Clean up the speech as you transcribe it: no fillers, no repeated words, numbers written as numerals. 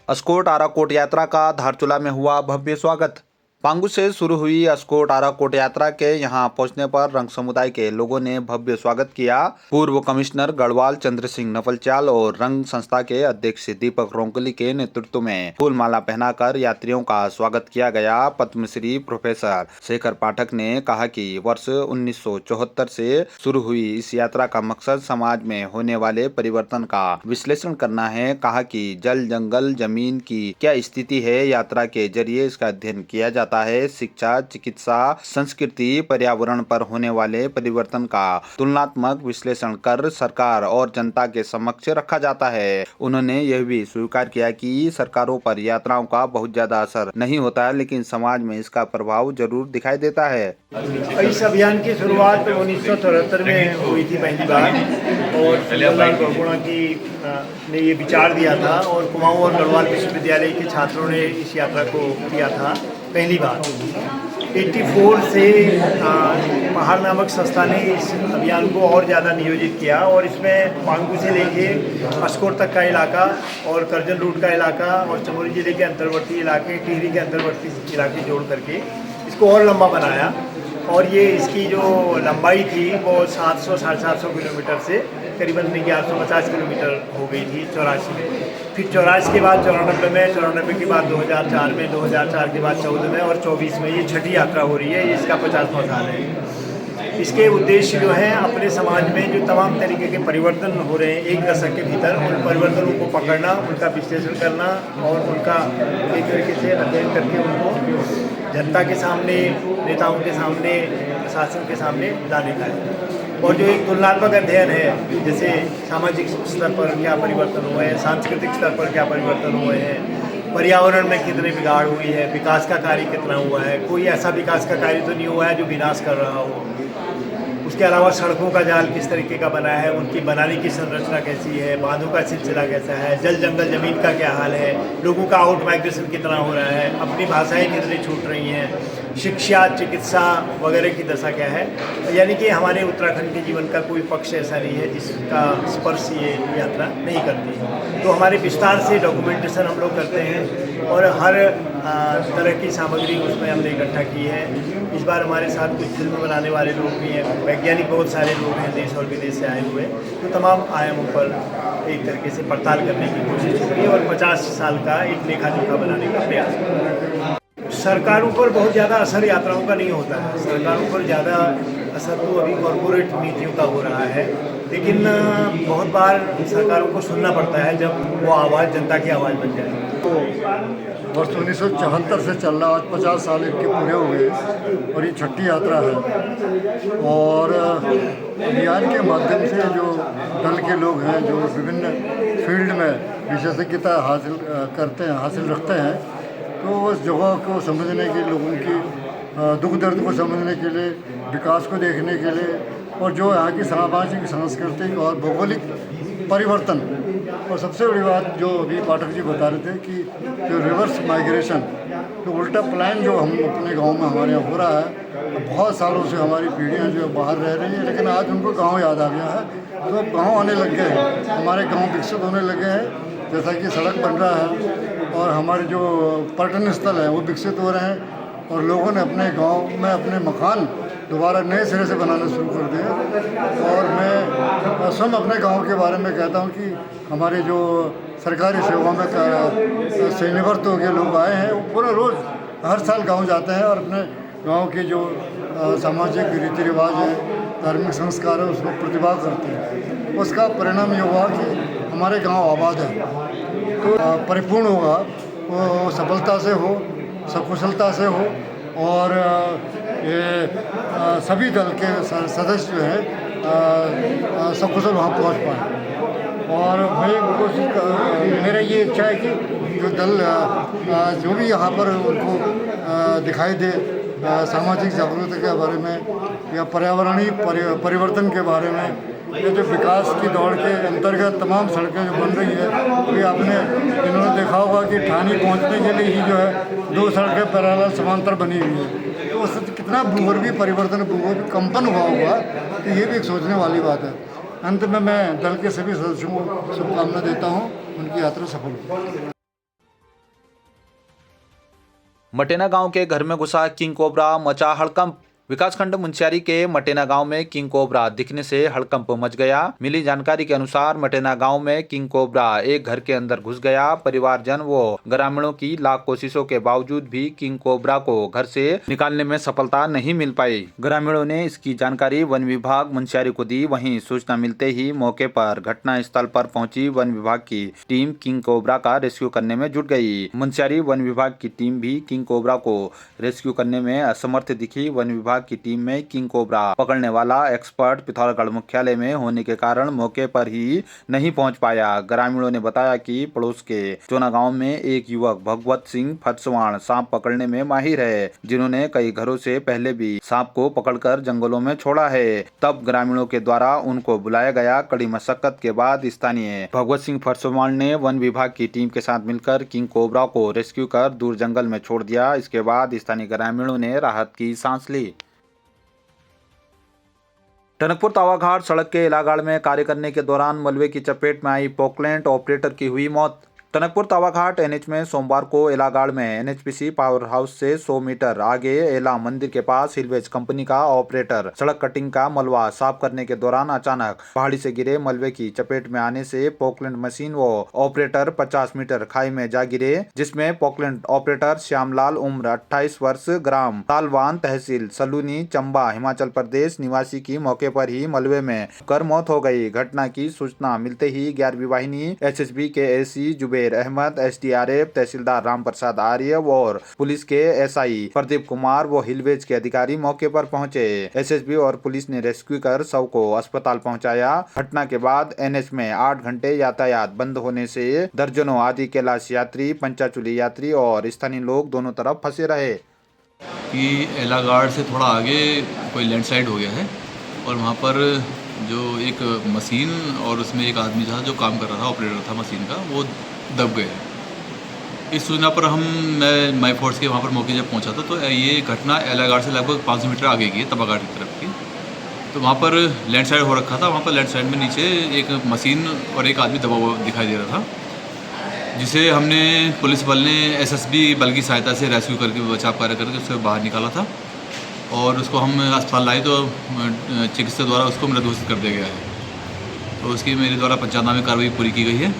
अस्कोट आराकोट यात्रा का धारचूला में हुआ भव्य स्वागत। पांगु से शुरू हुई अस्कोट आराकोट यात्रा के यहां पहुंचने पर रंग समुदाय के लोगों ने भव्य स्वागत किया। पूर्व कमिश्नर गढ़वाल चंद्र सिंह नवलचाल और रंग संस्था के अध्यक्ष दीपक रोंगली के नेतृत्व में फूल माला पहनाकर यात्रियों का स्वागत किया गया। पद्मश्री प्रोफेसर शेखर पाठक ने कहा कि वर्ष 1974 से शुरू हुई इस यात्रा का मकसद समाज में होने वाले परिवर्तन का विश्लेषण करना है। कहा कि जल, जंगल, जमीन की क्या स्थिति है, यात्रा के जरिए इसका अध्ययन किया जाता है। शिक्षा, चिकित्सा, संस्कृति, पर्यावरण पर होने वाले परिवर्तन का तुलनात्मक विश्लेषण कर सरकार और जनता के समक्ष रखा जाता है। उन्होंने यह भी स्वीकार किया कि सरकारों पर यात्राओं का बहुत ज्यादा असर नहीं होता है, लेकिन समाज में इसका प्रभाव जरूर दिखाई देता है। इस अभियान की शुरुआत 1974 में हुई थी पहली बार, और जवाहरलाल बहुगुणा ने ये विचार दिया था और कुमाऊं और गढ़वाल विश्वविद्यालय के छात्रों ने इस यात्रा को किया था पहली बार। 84 से पहाड़ नामक संस्था ने इस अभियान को और ज़्यादा नियोजित किया, और इसमें पांगु से लेके अस्कोट तक का इलाका और करजन रूट का इलाका और चमोली जिले के अंतर्वर्ती इलाके, टिहरी के अंतर्वर्ती इलाके जोड़ करके इसको और लंबा बनाया। और ये इसकी जो लंबाई थी वो 700-750 किलोमीटर से करीबन 1150 किलोमीटर हो गई थी 84 में। फिर 84 के बाद 94 में, 94 के बाद 2004 में, 2004 के बाद 14 में और 24 में ये छठी यात्रा हो रही है। इसका 50वां साल है। इसके उद्देश्य जो हैं, अपने समाज में जो तमाम तरीके के परिवर्तन हो रहे हैं एक दशक के भीतर, उन परिवर्तनों को पकड़ना, उनका विश्लेषण करना और उनका एक तरीके से अध्ययन करके उनको जनता के सामने, नेताओं के सामने, प्रशासन के सामने लाने का है। और जो एक तुलनात्मक अध्ययन है, जैसे सामाजिक स्तर पर क्या परिवर्तन हुए हैं, सांस्कृतिक स्तर पर क्या परिवर्तन हुए हैं, पर्यावरण में कितने बिगाड़ हुई है, विकास का कार्य कितना हुआ है, कोई ऐसा विकास का कार्य तो नहीं हुआ है जो विनाश कर रहा हो। उसके अलावा सड़कों का जाल किस तरीके का बना है, उनकी बनाने की संरचना कैसी है, बांधों का सिलसिला कैसा है, जल, जंगल, जमीन का क्या हाल है, लोगों का आउट माइग्रेशन कितना हो रहा है, अपनी भाषाएं कितनी छूट रही हैं, शिक्षा, चिकित्सा वगैरह की दशा क्या है। यानी कि हमारे उत्तराखंड के जीवन का कोई पक्ष ऐसा नहीं है जिसका स्पर्श ये यात्रा नहीं करती है। तो हमारे विस्तार से डॉक्यूमेंटेशन हम लोग करते हैं और हर तरह की सामग्री उसमें हमने इकट्ठा की है। इस बार हमारे साथ कुछ फिल्म बनाने वाले लोग भी हैं, वैज्ञानिक बहुत सारे लोग हैं देश और विदेश से आए हुए, तो तमाम आयामों पर एक तरीके से पड़ताल करने की कोशिश होगी और 50 साल का एक लेखा जोखा बनाने का प्रयास होगा। सरकारों पर बहुत ज़्यादा असर यात्राओं का नहीं होता है। सरकारों पर ज़्यादा असर तो अभी कॉरपोरेट नीतियों का हो रहा है, लेकिन बहुत बार सरकारों को सुनना पड़ता है जब वो आवाज़ जनता की आवाज़ बन जाए। तो वर्ष 1974 से चल रहा, आज 50 साल इनके पूरे हो गए और ये छठी यात्रा है। और अभियान के माध्यम से जो दल के लोग हैं, जो विभिन्न फील्ड में विशेषज्ञता हासिल करते हैं, हासिल रखते हैं, तो उस जगह को समझने के, लोगों की दुख दर्द को समझने के लिए, विकास को देखने के लिए, और जो यहाँ की सामाजिक, सांस्कृतिक और भौगोलिक परिवर्तन, और सबसे बड़ी बात जो अभी पाठक जी बता रहे थे कि जो रिवर्स माइग्रेशन, तो उल्टा प्लान जो हम अपने गांव में हमारे यहाँ हो रहा है। बहुत सालों से हमारी पीढ़ियाँ जो बाहर रह रही हैं, लेकिन आज उनको गांव याद आ गया है, तो अब गाँव आने लग गए हैं, हमारे गाँव विकसित होने लगे हैं। जैसा कि सड़क बन रहा है और हमारे जो पर्यटन स्थल हैं वो विकसित हो रहे हैं, और लोगों ने अपने गांव में अपने मकान दोबारा नए सिरे से बनाना शुरू कर दिए। और मैं स्वयं अपने गांव के बारे में कहता हूं कि हमारे जो सरकारी सेवा में सेवानिवृत्त हो गए लोग आए हैं, वो पूरा रोज़ हर साल गांव जाते हैं और अपने गांव के जो सामाजिक रीति रिवाज है, धार्मिक संस्कार है, उसको प्रतिभा करते हैं। उसका परिणाम ये हुआ कि हमारे गांव आबाद है, तो परिपूर्ण होगा, वो सफलता से हो, सकुशलता से हो, और ये सभी दल के सदस्य जो हैं सकुशल वहाँ पहुँच पाएँ। और मेरा ये इच्छा है कि जो दल जो भी यहाँ पर उनको दिखाई दे, सामाजिक जागरूकता के बारे में या पर्यावरणीय परिवर्तन के बारे में, ये जो विकास की दौड़ के अंतर्गत तमाम सड़कें जो बन रही है, अभी आपने इन्होंने देखा होगा कि ठानी पहुंचने के लिए ही जो है 2 सड़कें पैरेलल समांतर बनी हुई है, तो उससे कितना भूगर्भीय परिवर्तन, भूगर्भीय कंपन हुआ होगा, तो ये भी एक सोचने वाली बात है। अंत में मैं दल के सभी सदस्यों को शुभकामना देता हूँ, उनकी यात्रा सफल हो। मटेना गांव के घर में घुसा किंग कोबरा, मचा हड़कंप। विकासखंड मुंशियारी के मटेना गांव में किंग कोबरा दिखने से हड़कंप मच गया। मिली जानकारी के अनुसार मटेना गांव में किंग कोबरा एक घर के अंदर घुस गया। परिवारजन व ग्रामीणों की लाख कोशिशों के बावजूद भी किंग कोबरा को घर से निकालने में सफलता नहीं मिल पाई। ग्रामीणों ने इसकी जानकारी वन विभाग मुंशियारी को दी। वहीं सूचना मिलते ही मौके पर घटना स्थल पर पहुंची वन विभाग की टीम किंग कोबरा का रेस्क्यू करने में जुट गई। मुंशियारी वन विभाग की टीम भी किंग कोबरा को रेस्क्यू करने में असमर्थ दिखी। वन विभाग की टीम में किंग कोबरा पकड़ने वाला एक्सपर्ट पिथौरागढ़ मुख्यालय में होने के कारण मौके पर ही नहीं पहुंच पाया। ग्रामीणों ने बताया कि पड़ोस के चोना गांव में एक युवक भगवत सिंह फतसवाण सांप पकड़ने में माहिर है, जिन्होंने कई घरों से पहले भी सांप को पकड़कर जंगलों में छोड़ा है। तब ग्रामीणों के द्वारा उनको बुलाया गया। कड़ी मशक्कत के बाद स्थानीय भगवत सिंह फतसवाण ने वन विभाग की टीम के साथ मिलकर किंग कोबरा को रेस्क्यू कर दूर जंगल में छोड़ दिया। इसके बाद स्थानीय ग्रामीणों ने राहत की सांस ली। टनकपुर तावाघाट सड़क के इलागाड़ में कार्य करने के दौरान मलबे की चपेट में आई पोकलैंड ऑपरेटर की हुई मौत। टनकपुर तावाघाट एनएच में सोमवार को इलागाड़ में एनएचपीसी पावर हाउस से 100 मीटर आगे एला मंदिर के पास हिलवेज कंपनी का ऑपरेटर सड़क कटिंग का मलबा साफ करने के दौरान अचानक पहाड़ी से गिरे मलबे की चपेट में आने से पोकलैंड मशीन व ऑपरेटर 50 मीटर खाई में जा गिरे, जिसमें पोकलैंड ऑपरेटर श्यामलाल उम्र 28 वर्ष ग्राम तालवान तहसील सलूनी चंबा हिमाचल प्रदेश निवासी की मौके पर ही मलबे में कर मौत हो गई। घटना की सूचना मिलते ही 11वीं वाहिनी एसएसबी के एसी जुबेर अहमद, एसडीआरएफ तहसीलदार राम प्रसाद आर्य और पुलिस के एसआई प्रदीप कुमार व हिलवेज के अधिकारी मौके पर पहुंचे। एसएसबी और पुलिस ने रेस्क्यू कर शव को अस्पताल पहुंचाया। घटना के बाद एनएच में 8 घंटे यातायात बंद होने से दर्जनों आदि कैलाश यात्री, पंचाचूली यात्री और स्थानीय लोग दोनों तरफ फंसे रहे। कि एलागाड़ से थोड़ा आगे कोई लैंडस्लाइड हो गया है और वहाँ पर जो एक मशीन और उसमें एक आदमी था जो काम कर रहा था, ऑपरेटर था मशीन का, वो दब गए। इस सूचना पर मैं माई फोर्स के वहाँ पर मौके जब पहुँचा था तो ये घटना एलागाड़ से लगभग 500 मीटर आगे की है, तबाघाट की तरफ की। तो वहाँ पर लैंडस्लाइड हो रखा था। वहाँ पर लैंडस्लाइड में नीचे एक मशीन और एक आदमी दबा हुआ दिखाई दे रहा था, जिसे हमने पुलिस बल ने एसएसबी बल की सहायता से रेस्क्यू करके बचाव कार्य करके उससे बाहर निकाला था और उसको हम अस्पताल लाए तो चिकित्सक द्वारा उसको मृत घोषित कर दिया गया है। तो उसकी मेरे द्वारा पंचनामे कार्रवाई पूरी की गई है।